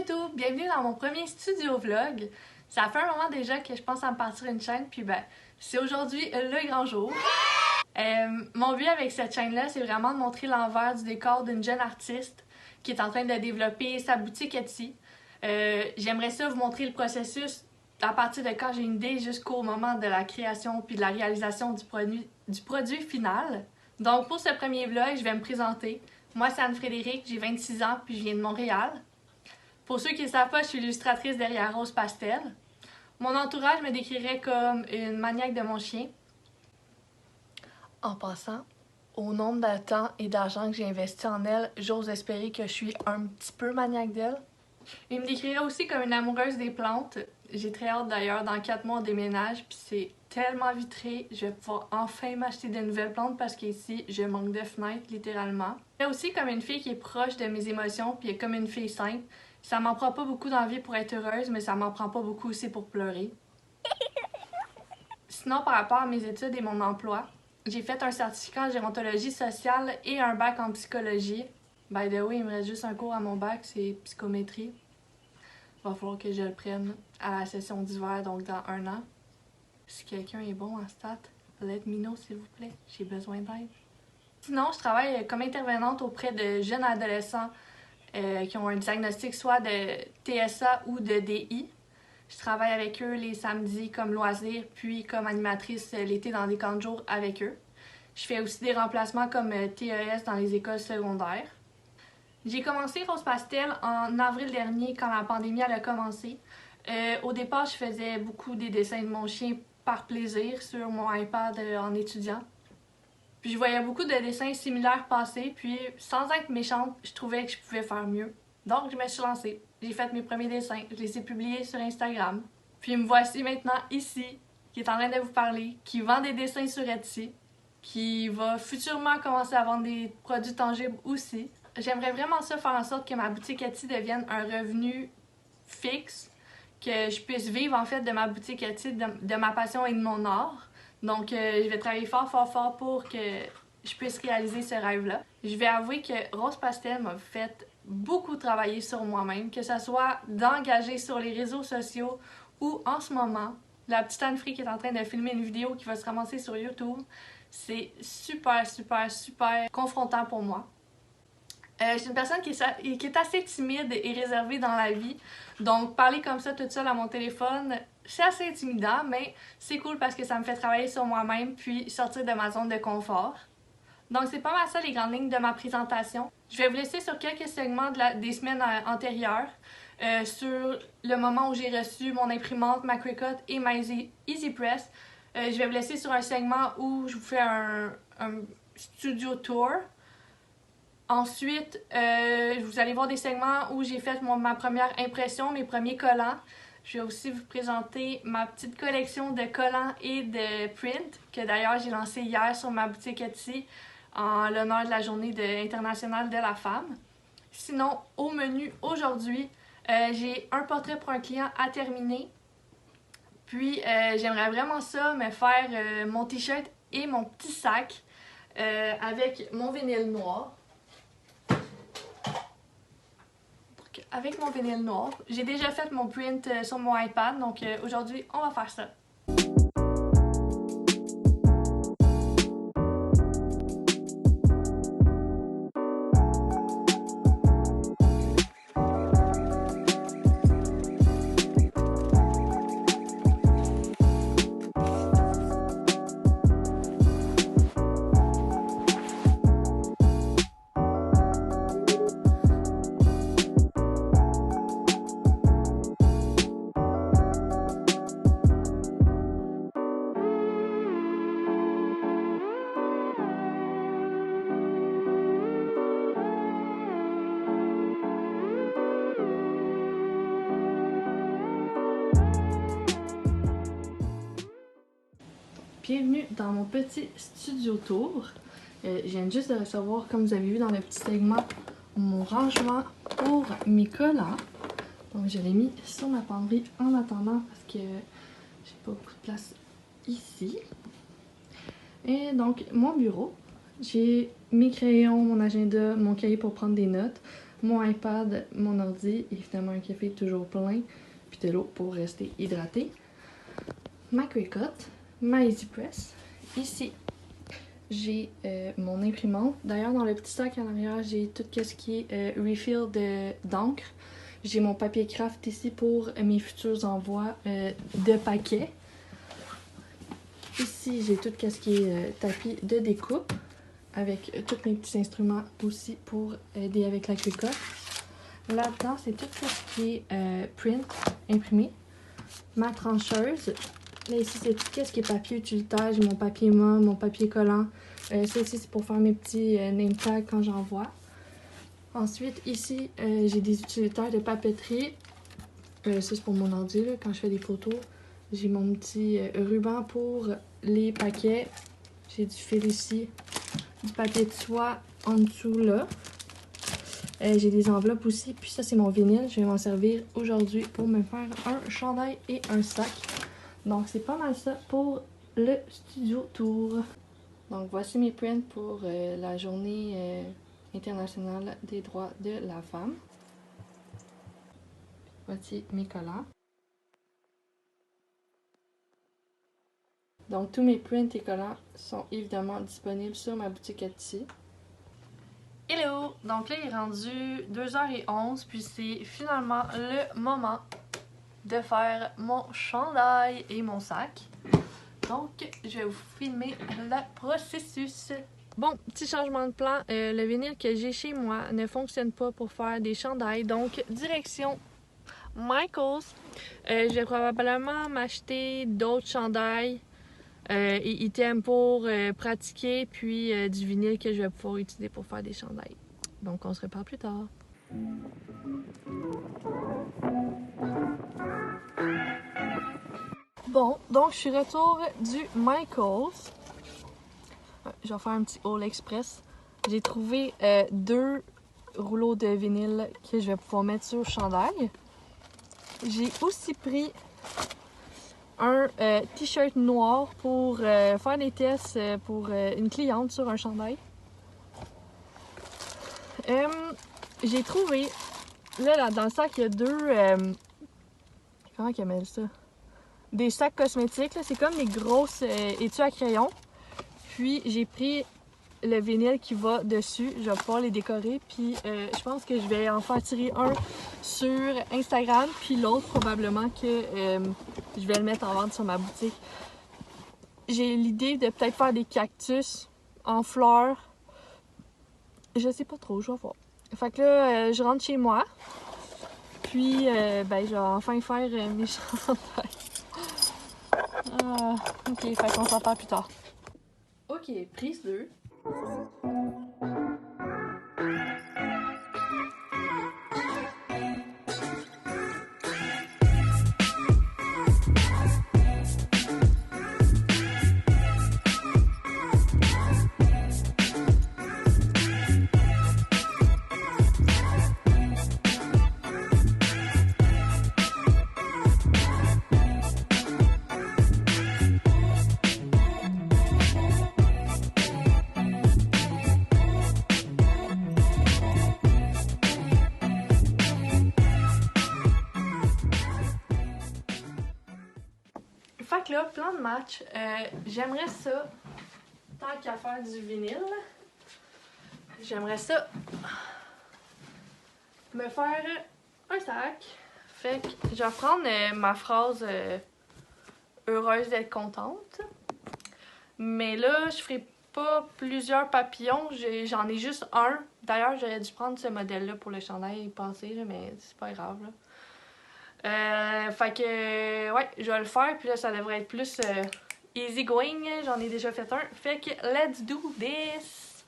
YouTube! Bienvenue dans mon premier studio vlog. Ça fait un moment déjà que je pense à me partir une chaîne, puis c'est aujourd'hui le grand jour. Mon but avec cette chaîne-là, c'est vraiment de montrer l'envers du décor d'une jeune artiste qui est en train de développer sa boutique Etsy. J'aimerais ça vous montrer le processus à partir de quand j'ai une idée jusqu'au moment de la création puis de la réalisation du produit final. Donc pour ce premier vlog, je vais me présenter. Moi, c'est Anne-Frédérique, j'ai 26 ans puis je viens de Montréal. Pour ceux qui ne savent pas, je suis l'illustratrice derrière Rose Pastel. Mon entourage me décrirait comme une maniaque de mon chien. En passant, au nombre de temps et d'argent que j'ai investi en elle, j'ose espérer que je suis un petit peu maniaque d'elle. Il me décrirait aussi comme une amoureuse des plantes. J'ai très hâte d'ailleurs, dans 4 mois on déménage, puis c'est tellement vitré, je vais pouvoir enfin m'acheter de nouvelles plantes parce qu'ici, je manque de fenêtres, littéralement. Il aussi comme une fille qui est proche de mes émotions, puis comme une fille simple. Ça m'en prend pas beaucoup d'envie pour être heureuse, mais ça m'en prend pas beaucoup aussi pour pleurer. Sinon, par rapport à mes études et mon emploi, j'ai fait un certificat en gérontologie sociale et un bac en psychologie. By the way, il me reste juste un cours à mon bac, c'est psychométrie. Il va falloir que je le prenne à la session d'hiver, donc dans 1 an. Si quelqu'un est bon en stats, let me know s'il vous plaît, j'ai besoin d'aide. Sinon, je travaille comme intervenante auprès de jeunes adolescents qui ont un diagnostic soit de TSA ou de DI. Je travaille avec eux les samedis comme loisir, puis comme animatrice l'été dans des camps de jour avec eux. Je fais aussi des remplacements comme TES dans les écoles secondaires. J'ai commencé Rose Pastel en avril dernier quand la pandémie a commencé. Au départ, je faisais beaucoup des dessins de mon chien par plaisir sur mon iPad en étudiant. Puis je voyais beaucoup de dessins similaires passer, puis sans être méchante, je trouvais que je pouvais faire mieux. Donc je me suis lancée. J'ai fait mes premiers dessins, je les ai publiés sur Instagram. Puis me voici maintenant ici, qui est en train de vous parler, qui vend des dessins sur Etsy, qui va futurement commencer à vendre des produits tangibles aussi. J'aimerais vraiment ça faire en sorte que ma boutique Etsy devienne un revenu fixe, que je puisse vivre en fait de ma boutique Etsy, de ma passion et de mon art. Donc, je vais travailler fort pour que je puisse réaliser ce rêve-là. Je vais avouer que Rose Pastel m'a fait beaucoup travailler sur moi-même, que ce soit d'engager sur les réseaux sociaux ou en ce moment, la petite Anne-Frédérique qui est en train de filmer une vidéo qui va se ramasser sur YouTube. C'est super confrontant pour moi. Je suis une personne qui est assez timide et réservée dans la vie. Donc, parler comme ça toute seule à mon téléphone, c'est assez intimidant, mais c'est cool parce que ça me fait travailler sur moi-même puis sortir de ma zone de confort. Donc, c'est pas mal ça les grandes lignes de ma présentation. Je vais vous laisser sur quelques segments des semaines antérieures sur le moment où j'ai reçu mon imprimante, ma Cricut et ma EasyPress. Je vais vous laisser sur un segment où je vous fais un studio tour. Ensuite, vous allez voir des segments où j'ai fait ma première impression, mes premiers collants. Je vais aussi vous présenter ma petite collection de collants et de prints, que d'ailleurs j'ai lancé hier sur ma boutique Etsy en l'honneur de la journée internationale de la femme. Sinon, au menu aujourd'hui, j'ai un portrait pour un client à terminer. Puis, j'aimerais vraiment ça, me faire mon t-shirt et mon petit sac avec mon vinyle noir. Avec mon vinyle noir. J'ai déjà fait mon print sur mon iPad, donc aujourd'hui, on va faire ça. Bienvenue dans mon petit studio tour. Je viens juste de recevoir, comme vous avez vu dans le petit segment, mon rangement pour mes collants. Donc je l'ai mis sur ma penderie en attendant parce que j'ai pas beaucoup de place ici. Et donc mon bureau, j'ai mes crayons, mon agenda, mon cahier pour prendre des notes, mon iPad, mon ordi, évidemment un café toujours plein, puis de l'eau pour rester hydraté. Ma Cricut, ma EasyPress. Ici, j'ai mon imprimante. D'ailleurs, dans le petit sac en arrière, j'ai tout ce qui est refill d'encre. J'ai mon papier craft ici pour mes futurs envois de paquets. Ici, j'ai tout ce qui est tapis de découpe avec tous mes petits instruments aussi pour aider avec la Cricut. Là-dedans, c'est tout ce qui est print, imprimé. Ma trancheuse. Là, ici, c'est tout ce qui est papier utilitaire. J'ai mon papier mat, mon papier collant. Ça ici, c'est pour faire mes petits name tags quand j'envoie. Ensuite, ici, j'ai des utilitaires de papeterie. Ça, c'est pour mon ordi, là, quand je fais des photos. J'ai mon petit ruban pour les paquets. J'ai du fil ici. Du papier de soie en dessous, là. J'ai des enveloppes aussi. Puis ça, c'est mon vinyle. Je vais m'en servir aujourd'hui pour me faire un chandail et un sac. Donc, c'est pas mal ça pour le studio tour. Donc, voici mes prints pour la journée internationale des droits de la femme. Voici mes collants. Donc, tous mes prints et collants sont évidemment disponibles sur ma boutique Etsy. Hello! Donc là, il est rendu 2h11, puis c'est finalement le moment de faire mon chandail et mon sac. Donc, je vais vous filmer le processus. Bon, petit changement de plan. Le vinyle que j'ai chez moi ne fonctionne pas pour faire des chandails. Donc, direction Michaels. Je vais probablement m'acheter d'autres chandails et items pour pratiquer, puis du vinyle que je vais pouvoir utiliser pour faire des chandails. Donc, on se reparle plus tard. Bon, donc je suis retour du Michaels. Je vais faire un petit haul express. J'ai trouvé 2 rouleaux de vinyle que je vais pouvoir mettre sur le chandail. J'ai aussi pris un t-shirt noir pour faire des tests pour une cliente sur un chandail. J'ai trouvé, là dans le sac, il y a 2, comment ils appellent ça? Des sacs cosmétiques, c'est comme des grosses étuis à crayon. Puis j'ai pris le vinyle qui va dessus, je vais pouvoir les décorer. Puis je pense que je vais en faire tirer un sur Instagram, puis l'autre probablement que je vais le mettre en vente sur ma boutique. J'ai l'idée de peut-être faire des cactus en fleurs. Je sais pas trop, je vais voir. Fait que là, je rentre chez moi. Puis, ben, je vais enfin faire mes chandails. Ok, fait qu'on s'en parle plus tard. Ok, prise 2. Fait que là, plan de match, j'aimerais ça, tant qu'à faire du vinyle, j'aimerais ça me faire un sac. Fait que je vais prendre ma phrase heureuse d'être contente. Mais là, je ferai pas plusieurs papillons, j'en ai juste un. D'ailleurs, j'aurais dû prendre ce modèle-là pour le chandail et passer, là, mais c'est pas grave. Là. Fait que, ouais, je vais le faire, puis là, ça devrait être plus easy going. J'en ai déjà fait un. Fait que, let's do this!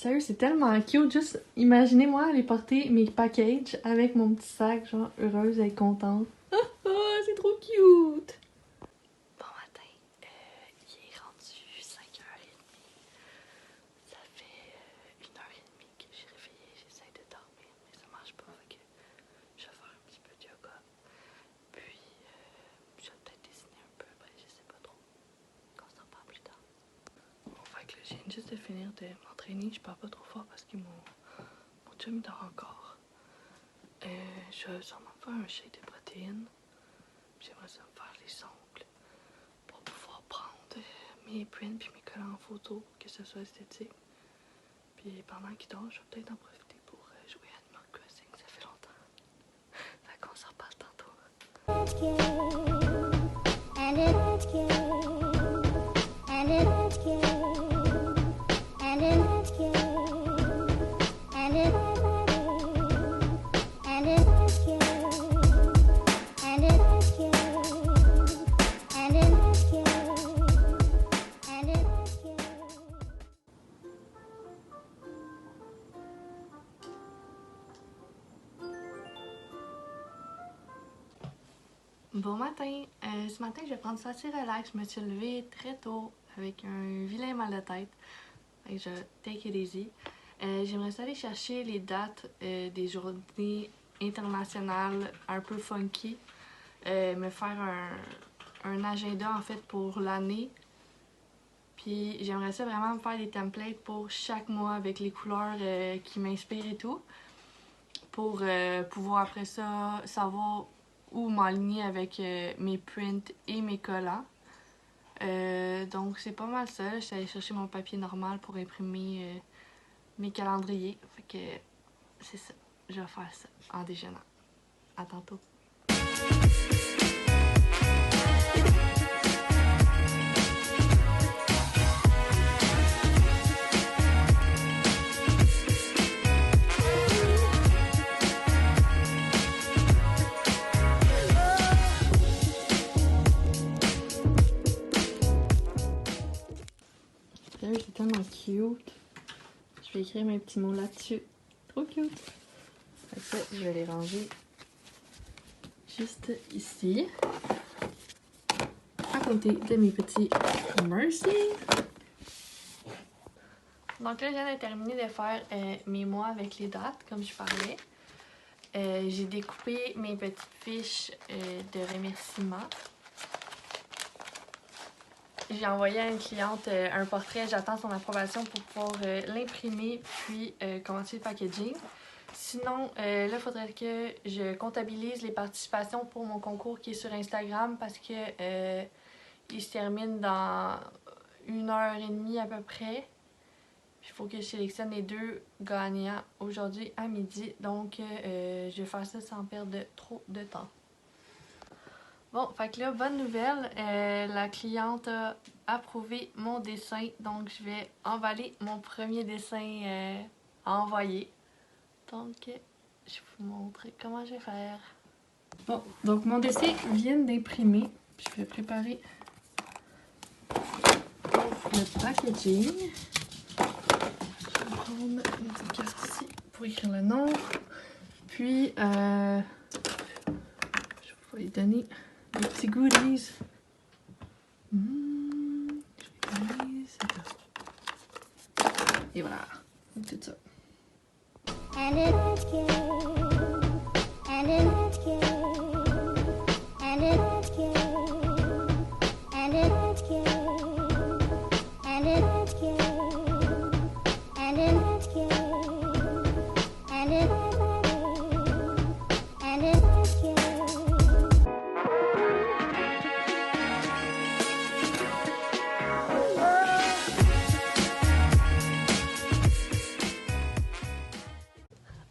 Sérieux, c'est tellement cute. Juste, imaginez-moi aller porter mes packages avec mon petit sac, genre heureuse et contente. C'est trop cute! Bon matin, il est rendu 5h30. Ça fait 1h30 que j'ai réveillé, j'essaie de dormir, mais ça marche pas. Fait que je vais faire un petit peu de yoga. Puis, je vais peut-être dessiner un peu après, je sais pas trop. On s'en parle plus tard. Bon, fait que là, je viens juste de finir de m'entraîner. Je parle pas trop fort parce que mon chum dort encore. Je vais sûrement faire un shake de protéines. J'aimerais ça me faire les ongles pour pouvoir prendre mes prints puis mes collants en photo, que ce soit esthétique. Puis pendant qu'il dort, je vais peut-être en profiter pour jouer à Animal Crossing. Ça fait longtemps. Fait qu'on s'en reparle tantôt. Bon matin, ce matin je vais prendre ça assez relax, je me suis levée très tôt avec un vilain mal de tête, fait que je take it easy. J'aimerais aller chercher les dates des journées internationales un peu funky, me faire un agenda en fait pour l'année, puis j'aimerais ça vraiment me faire des templates pour chaque mois avec les couleurs qui m'inspirent et tout, pour pouvoir après ça savoir ou m'aligner avec mes prints et mes collants. Donc c'est pas mal ça. Je suis allée chercher mon papier normal pour imprimer mes calendriers. Fait que c'est ça. Je vais faire ça en déjeunant. À tantôt. C'est tellement cute. Je vais écrire mes petits mots là-dessus. Trop cute. Fait que je vais les ranger juste ici. À côté de mes petits Mercy. Donc là, je viens de terminer de faire mes mois avec les dates, comme je parlais. J'ai découpé mes petites fiches de remerciements. J'ai envoyé à une cliente un portrait, j'attends son approbation pour pouvoir l'imprimer puis commencer le packaging. Sinon, là, il faudrait que je comptabilise les participations pour mon concours qui est sur Instagram parce que il se termine dans 1h30 à peu près. Puis il faut que je sélectionne les 2 gagnants aujourd'hui à midi. Donc, je vais faire ça sans perdre trop de temps. Bon, fait que là, bonne nouvelle, la cliente a approuvé mon dessin, donc je vais emballer mon premier dessin à envoyer. Donc, je vais vous montrer comment je vais faire. Bon, donc mon dessin vient d'imprimer, puis je vais préparer le packaging. Je vais prendre une petite carte ici pour écrire le nom, puis je vais lui donner des petits goodies. Et voilà, tout ça.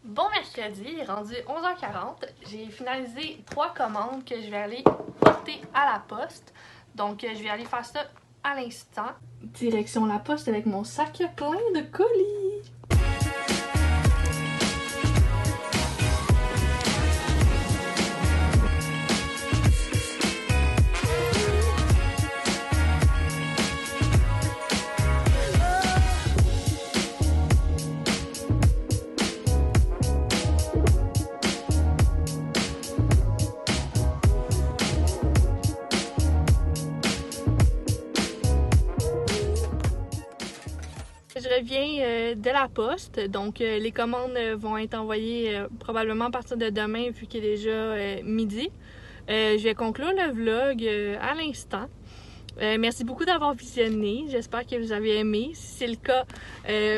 Bon mercredi, il est rendu 11h40. J'ai finalisé 3 commandes que je vais aller porter à la poste. Donc, je vais aller faire ça à l'instant. Direction la poste avec mon sac plein de colis. de la poste. Donc, les commandes vont être envoyées probablement à partir de demain, vu qu'il est déjà midi. Je vais conclure le vlog à l'instant. Merci beaucoup d'avoir visionné. J'espère que vous avez aimé. Si c'est le cas,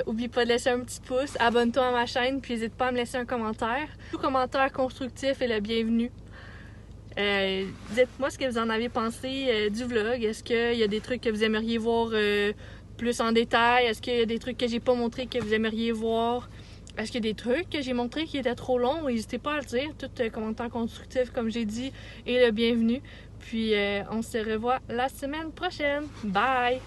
n'oublie pas de laisser un petit pouce, abonne-toi à ma chaîne, puis n'hésite pas à me laisser un commentaire. Tout commentaire constructif est le bienvenu. Dites-moi ce que vous en avez pensé du vlog. Est-ce qu'il y a des trucs que vous aimeriez voir plus en détail? Est-ce qu'il y a des trucs que j'ai pas montré que vous aimeriez voir? Est-ce qu'il y a des trucs que j'ai montrés qui étaient trop longs? N'hésitez pas à le dire. Tout commentaire constructif, comme j'ai dit, est le bienvenu. Puis on se revoit la semaine prochaine. Bye!